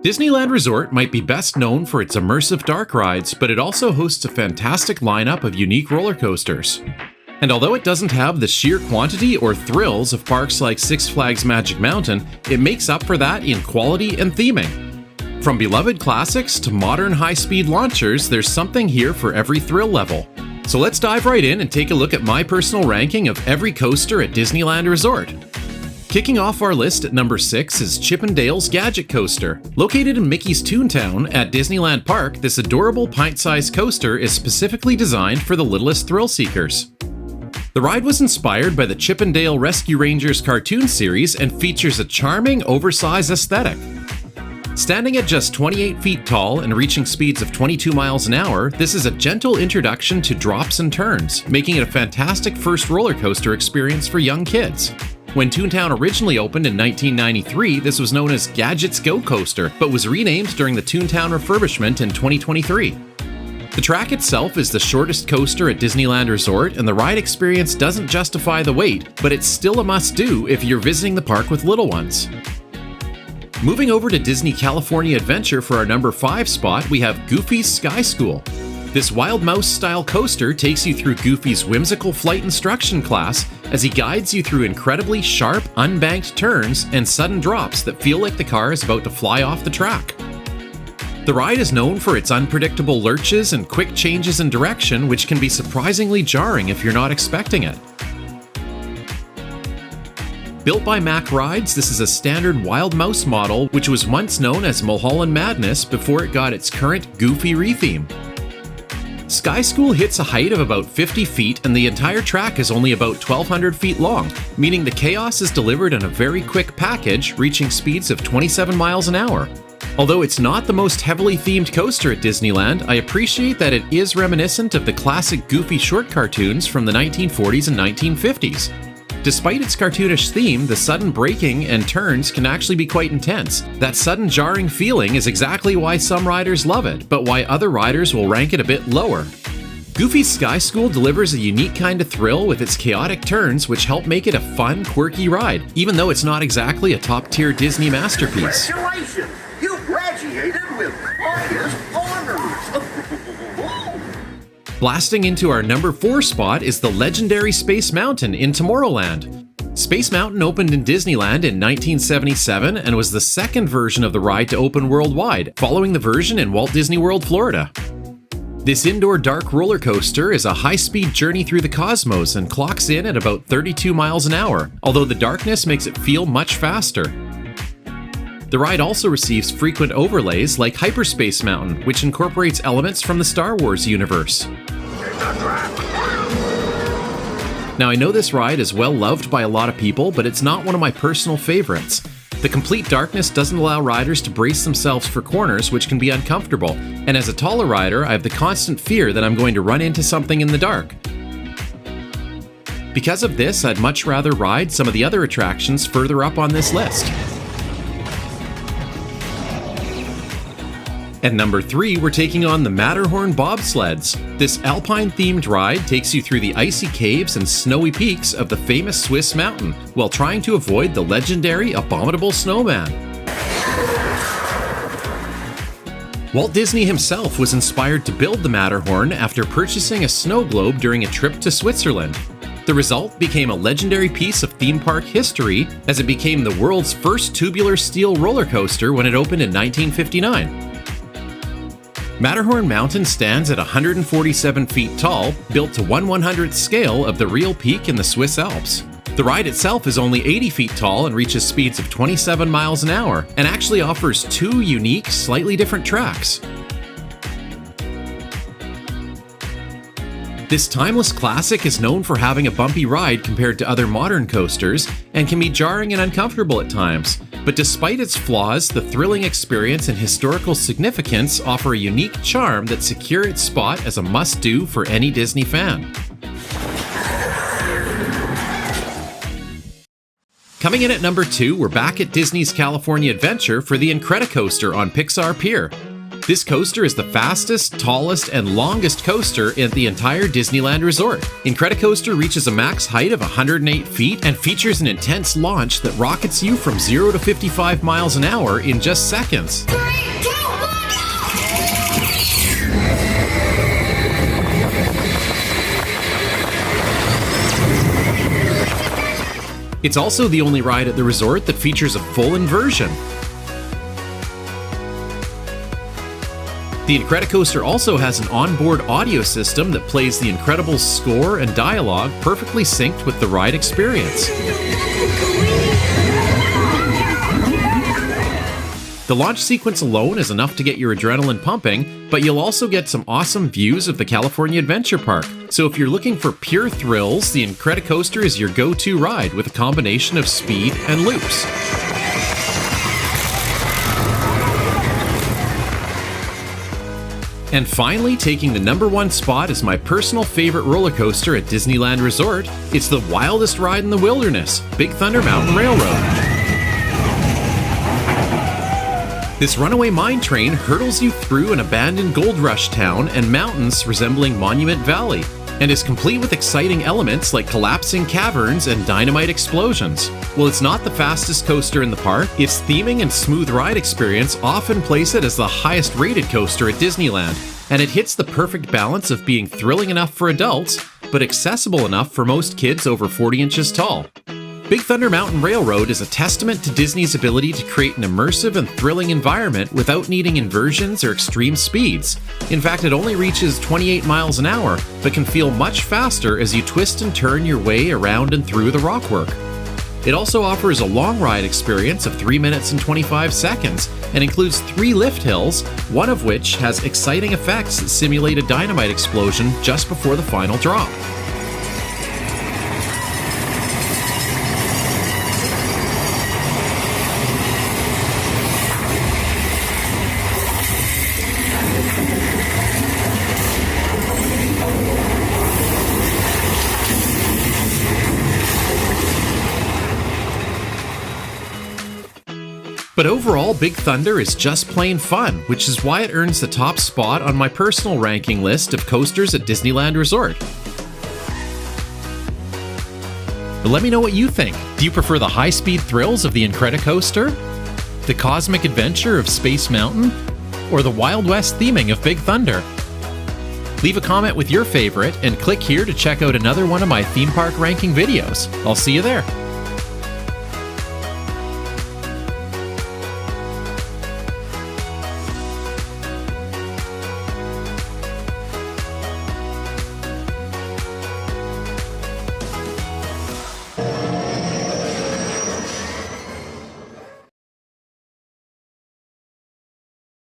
Disneyland Resort might be best known for its immersive dark rides, but it also hosts a fantastic lineup of unique roller coasters. And although it doesn't have the sheer quantity or thrills of parks like Six Flags Magic Mountain, it makes up for that in quality and theming. From beloved classics to modern high-speed launchers, there's something here for every thrill level. So let's dive right in and take a look at my personal ranking of every coaster at Disneyland Resort. Kicking off our list at number 6 is Chip 'n Dale's Gadget Coaster. Located in Mickey's Toontown at Disneyland Park, this adorable pint-sized coaster is specifically designed for the littlest thrill seekers. The ride was inspired by the Chip 'n Dale Rescue Rangers cartoon series and features a charming, oversized aesthetic. Standing at just 28 feet tall and reaching speeds of 22 miles an hour, this is a gentle introduction to drops and turns, making it a fantastic first roller coaster experience for young kids. When Toontown originally opened in 1993, this was known as Gadget's Go Coaster, but was renamed during the Toontown refurbishment in 2023. The track itself is the shortest coaster at Disneyland Resort, and the ride experience doesn't justify the wait, but it's still a must-do if you're visiting the park with little ones. Moving over to Disney California Adventure for our number 5 spot, we have Goofy's Sky School. This Wild Mouse-style coaster takes you through Goofy's whimsical flight instruction class as he guides you through incredibly sharp, unbanked turns and sudden drops that feel like the car is about to fly off the track. The ride is known for its unpredictable lurches and quick changes in direction, which can be surprisingly jarring if you're not expecting it. Built by Mack Rides, this is a standard Wild Mouse model, which was once known as Mulholland Madness before it got its current Goofy retheme. Sky School hits a height of about 50 feet, and the entire track is only about 1,200 feet long, meaning the chaos is delivered in a very quick package, reaching speeds of 27 miles an hour. Although it's not the most heavily themed coaster at Disneyland, I appreciate that it is reminiscent of the classic Goofy short cartoons from the 1940s and 1950s. Despite its cartoonish theme, the sudden braking and turns can actually be quite intense. That sudden jarring feeling is exactly why some riders love it, but why other riders will rank it a bit lower. Goofy's Sky School delivers a unique kind of thrill with its chaotic turns, which help make it a fun, quirky ride, even though it's not exactly a top-tier Disney masterpiece. Congratulations! You graduated with highest honors! Blasting into our number 4 spot is the legendary Space Mountain in Tomorrowland. Space Mountain opened in Disneyland in 1977 and was the second version of the ride to open worldwide, following the version in Walt Disney World, Florida. This indoor dark roller coaster is a high-speed journey through the cosmos and clocks in at about 32 miles an hour, although the darkness makes it feel much faster. The ride also receives frequent overlays like Hyperspace Mountain, which incorporates elements from the Star Wars universe. Now, I know this ride is well loved by a lot of people, but it's not one of my personal favorites. The complete darkness doesn't allow riders to brace themselves for corners, which can be uncomfortable, and as a taller rider, I have the constant fear that I'm going to run into something in the dark. Because of this, I'd much rather ride some of the other attractions further up on this list. At number 3, we're taking on the Matterhorn Bobsleds. This alpine-themed ride takes you through the icy caves and snowy peaks of the famous Swiss mountain, while trying to avoid the legendary abominable snowman. Walt Disney himself was inspired to build the Matterhorn after purchasing a snow globe during a trip to Switzerland. The result became a legendary piece of theme park history, as it became the world's first tubular steel roller coaster when it opened in 1959. Matterhorn Mountain stands at 147 feet tall, built to 1/100th scale of the real peak in the Swiss Alps. The ride itself is only 80 feet tall and reaches speeds of 27 miles an hour, and actually offers 2 unique, slightly different tracks. This timeless classic is known for having a bumpy ride compared to other modern coasters, and can be jarring and uncomfortable at times. But despite its flaws, the thrilling experience and historical significance offer a unique charm that secure its spot as a must-do for any Disney fan. Coming in at number 2, we're back at Disney's California Adventure for the Incredicoaster on Pixar Pier. This coaster is the fastest, tallest, and longest coaster in the entire Disneyland Resort. Incredicoaster reaches a max height of 108 feet and features an intense launch that rockets you from 0 to 55 miles an hour in just seconds. 3, 2, 1, It's also the only ride at the resort that features a full inversion. The Incredicoaster also has an onboard audio system that plays the Incredibles score and dialogue perfectly synced with the ride experience. The launch sequence alone is enough to get your adrenaline pumping, but you'll also get some awesome views of the California Adventure Park. So if you're looking for pure thrills, the Incredicoaster is your go-to ride with a combination of speed and loops. And finally, taking the #1 spot as my personal favorite roller coaster at Disneyland Resort, it's the wildest ride in the wilderness, Big Thunder Mountain Railroad. This runaway mine train hurtles you through an abandoned gold rush town and mountains resembling Monument Valley, and is complete with exciting elements like collapsing caverns and dynamite explosions. While it's not the fastest coaster in the park, its theming and smooth ride experience often place it as the highest rated coaster at Disneyland, and it hits the perfect balance of being thrilling enough for adults, but accessible enough for most kids over 40 inches tall. Big Thunder Mountain Railroad is a testament to Disney's ability to create an immersive and thrilling environment without needing inversions or extreme speeds. In fact, it only reaches 28 miles an hour, but can feel much faster as you twist and turn your way around and through the rockwork. It also offers a long ride experience of 3 minutes and 25 seconds, and includes 3 lift hills, one of which has exciting effects that simulate a dynamite explosion just before the final drop. But overall, Big Thunder is just plain fun, which is why it earns the top spot on my personal ranking list of coasters at Disneyland Resort. But let me know what you think. Do you prefer the high-speed thrills of the Incredicoaster, the cosmic adventure of Space Mountain, or the Wild West theming of Big Thunder? Leave a comment with your favorite and click here to check out another one of my theme park ranking videos. I'll see you there.